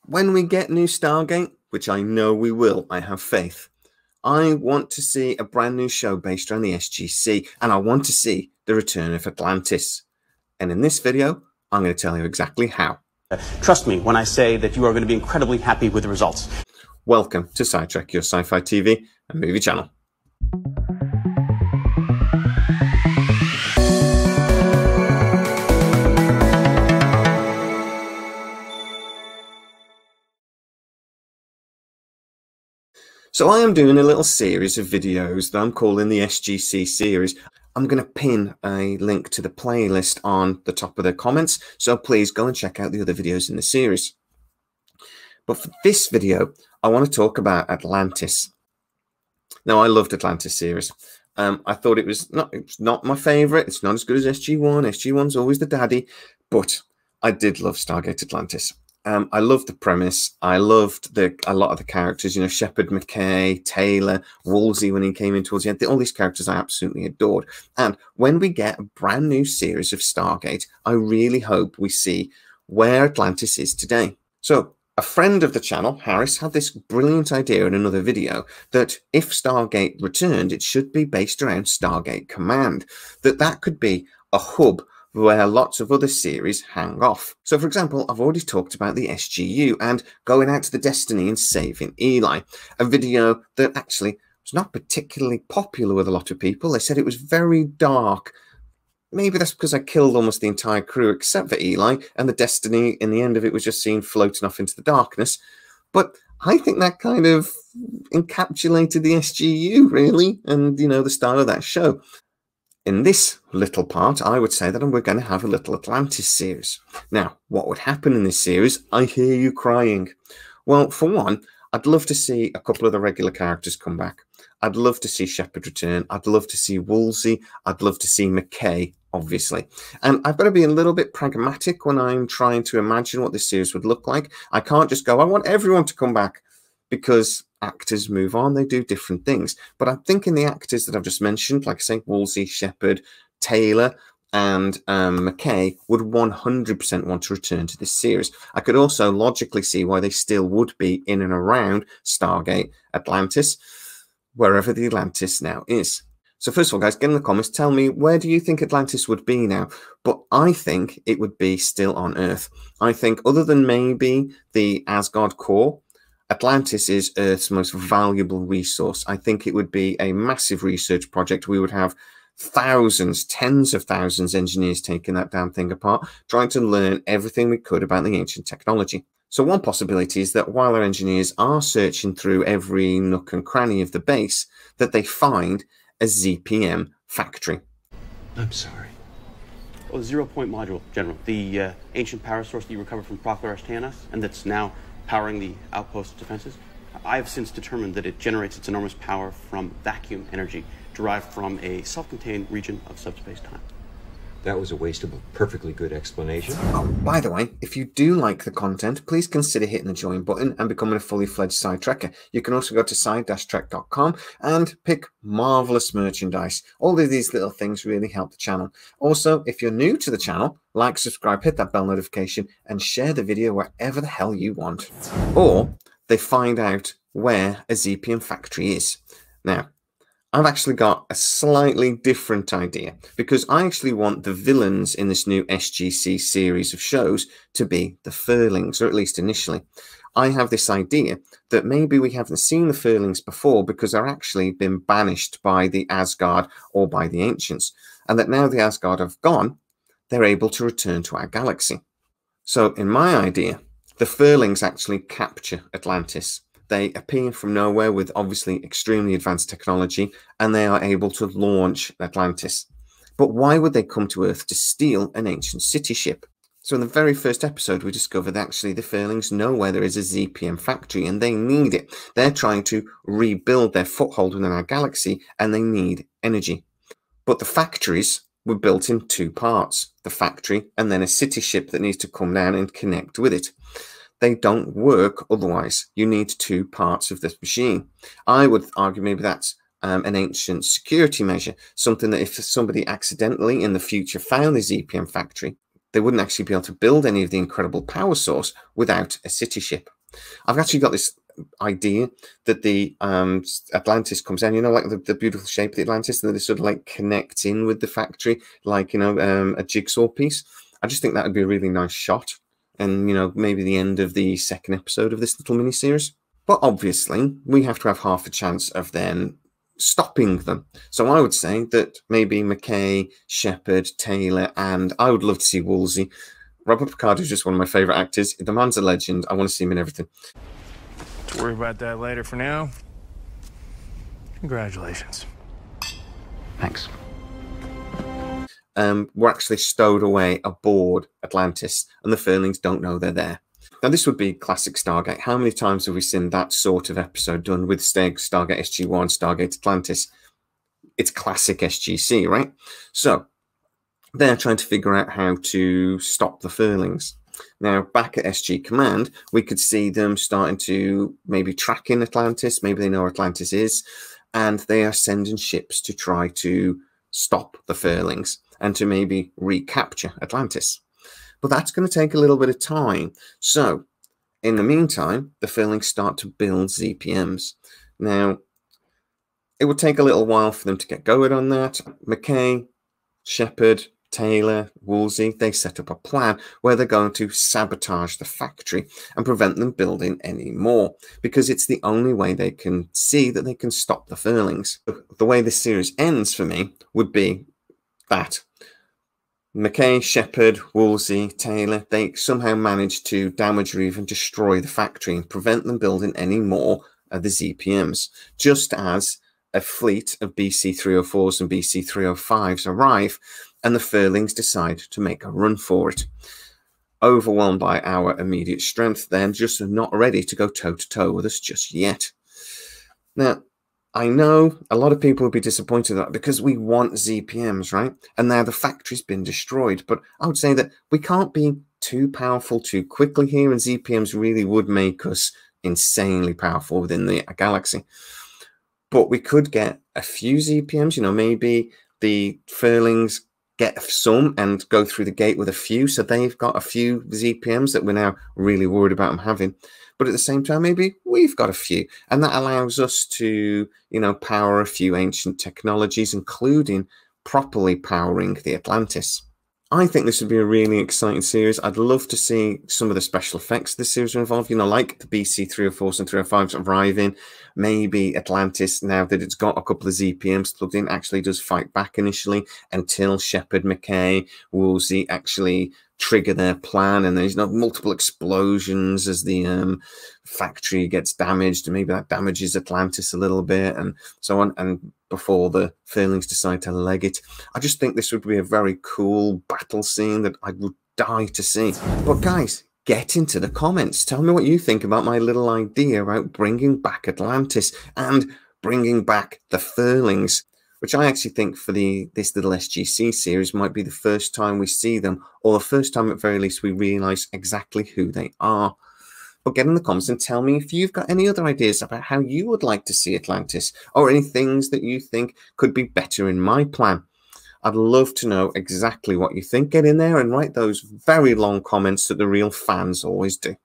when we get new Stargate, which I know we will, I have faith, I want to see a brand new show based around the SGC, and I want to see the return of Atlantis. And in this video, I'm going to tell you exactly how. Trust me when I say that you are going to be incredibly happy with the results. Welcome to SciTrek, your sci-fi TV and movie channel. So I am doing a little series of videos that I'm calling the SGC series. I'm going to pin a link to the playlist on the top of the comments, so please go and check out the other videos in the series. But for this video, I want to talk about Atlantis. Now, I loved Atlantis series. I thought it's not my favorite. It's not as good as SG1. SG1's always the daddy, but I did love Stargate Atlantis. I loved the premise. I loved a lot of the characters, you know, Shepard, McKay, Taylor, Woolsey when he came in towards the end. All these characters I absolutely adored. And when we get a brand new series of Stargate, I really hope we see where Atlantis is today. So a friend of the channel, Harris, had this brilliant idea in another video that if Stargate returned, it should be based around Stargate Command, that could be a hub where lots of other series hang off. So, for example, I've already talked about the SGU and going out to the Destiny and saving Eli, a video that actually was not particularly popular with a lot of people. They said it was very dark. Maybe that's because I killed almost the entire crew except for Eli, and the Destiny in the end of it was just seen floating off into the darkness. But I think that kind of encapsulated the SGU, really, and, you know, the style of that show. In this little part, I would say that we're going to have a little Atlantis series. Now, what would happen in this series? I hear you crying. Well, for one, I'd love to see a couple of the regular characters come back. I'd love to see Shepard return. I'd love to see Woolsey. I'd love to see McKay, obviously. And I've got to be a little bit pragmatic when I'm trying to imagine what this series would look like. I can't just go, I want everyone to come back, because actors move on, they do different things. But I'm thinking the actors that I've just mentioned, like I say, Woolsey, Shepard, Taylor, and McKay would 100% want to return to this series. I could also logically see why they still would be in and around Stargate Atlantis, wherever the Atlantis now is. So first of all, guys, get in the comments, tell me, where do you think Atlantis would be now? But I think it would be still on Earth. I think other than maybe the Asgard core, Atlantis is Earth's most valuable resource. I think it would be a massive research project. We would have thousands, tens of thousands of engineers taking that damn thing apart, trying to learn everything we could about the ancient technology. So one possibility is that while our engineers are searching through every nook and cranny of the base, that they find a ZPM factory. I'm sorry. Oh, 0-point module, General. The ancient power source that you recovered from Proclus Tanis, and that's now powering the outpost defenses. I have since determined that it generates its enormous power from vacuum energy derived from a self-contained region of subspace-time. That was a waste of a perfectly good explanation. Oh, by the way, if you do like the content, please consider hitting the join button and becoming a fully fledged SciTrekker. You can also go to sci-trek.com and pick marvelous merchandise. All of these little things really help the channel. Also, if you're new to the channel, like, subscribe, hit that bell notification, and share the video wherever the hell you want. Or they find out where a ZPM factory is. Now, I've actually got a slightly different idea, because I actually want the villains in this new SGC series of shows to be the Furlings, or at least initially. I have this idea that maybe we haven't seen the Furlings before because they're actually been banished by the Asgard or by the Ancients, and that now the Asgard have gone, they're able to return to our galaxy. So in my idea, the Furlings actually capture Atlantis. They appear from nowhere with obviously extremely advanced technology, and they are able to launch Atlantis. But why would they come to Earth to steal an ancient city ship? So in the very first episode, we discovered that actually the Furlings know where there is a ZPM factory, and they need it. They're trying to rebuild their foothold within our galaxy, and they need energy. But the factories were built in two parts, the factory and then a city ship that needs to come down and connect with it. They don't work otherwise. You need two parts of this machine. I would argue maybe that's an ancient security measure, something that if somebody accidentally in the future found the ZPM factory, they wouldn't actually be able to build any of the incredible power source without a city ship. I've actually got this idea that the Atlantis comes down, you know, like the beautiful shape of the Atlantis, and that it sort of like connects in with the factory, like, you know, a jigsaw piece. I just think that would be a really nice shot, and, you know, maybe the end of the second episode of this little mini-series. But obviously, we have to have half a chance of then stopping them. So I would say that maybe McKay, Shepard, Taylor, and I would love to see Woolsey. Robert Picardo is just one of my favourite actors. The man's a legend. I want to see him in everything. Worry about that later. For now, congratulations. Thanks. We're actually stowed away aboard Atlantis, and the Furlings don't know they're there. Now, this would be classic Stargate. How many times have we seen that sort of episode done with Stargate SG-1, Stargate Atlantis? It's classic SGC, right? So they're trying to figure out how to stop the Furlings. Now, back at SG Command, we could see them starting to maybe track in Atlantis. Maybe they know where Atlantis is, and they are sending ships to try to stop the Furlings and to maybe recapture Atlantis. But that's going to take a little bit of time. So, in the meantime, the Furlings start to build ZPMs. Now, it would take a little while for them to get going on that. McKay, Shepard, Taylor, Woolsey, they set up a plan where they're going to sabotage the factory and prevent them building any more, because it's the only way they can see that they can stop the Furlings. The way this series ends for me would be that McKay, Shepard, Woolsey, Taylor, they somehow manage to damage or even destroy the factory and prevent them building any more of the ZPMs, just as a fleet of BC-304s and BC-305s arrive, and the Furlings decide to make a run for it. Overwhelmed by our immediate strength, they're just not ready to go toe-to-toe with us just yet. Now, I know a lot of people will be disappointed at that because we want ZPMs, right? And now the factory's been destroyed. But I would say that we can't be too powerful too quickly here, and ZPMs really would make us insanely powerful within the galaxy. But we could get a few ZPMs, you know, maybe the Furlings get some and go through the gate with a few, so they've got a few ZPMs that we're now really worried about them having. But at the same time, maybe we've got a few, and that allows us to, you know, power a few ancient technologies, including properly powering the Atlantis. I think this would be a really exciting series. I'd love to see some of the special effects this series are involved, you know, like the BC-304s and 305s arriving. Maybe Atlantis, now that it's got a couple of ZPMs plugged in, actually does fight back initially until Shepard, McKay, Woolsey actually trigger their plan, and there's not multiple explosions as the factory gets damaged, and maybe that damages Atlantis a little bit, and so on, and before the Furlings decide to leg it. I just think this would be a very cool battle scene that I would die to see. But guys, get into the comments. Tell me what you think about my little idea about bringing back Atlantis and bringing back the Furlings, which I actually think for this little SGC series might be the first time we see them, or the first time at very least we realise exactly who they are. But get in the comments and tell me if you've got any other ideas about how you would like to see Atlantis, or any things that you think could be better in my plan. I'd love to know exactly what you think. Get in there and write those very long comments that the real fans always do.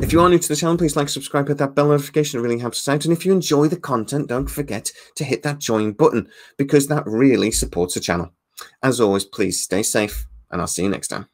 If you are new to the channel, please like, subscribe, hit that bell notification. It really helps us out. And if you enjoy the content, don't forget to hit that join button, because that really supports the channel. As always, please stay safe, and I'll see you next time.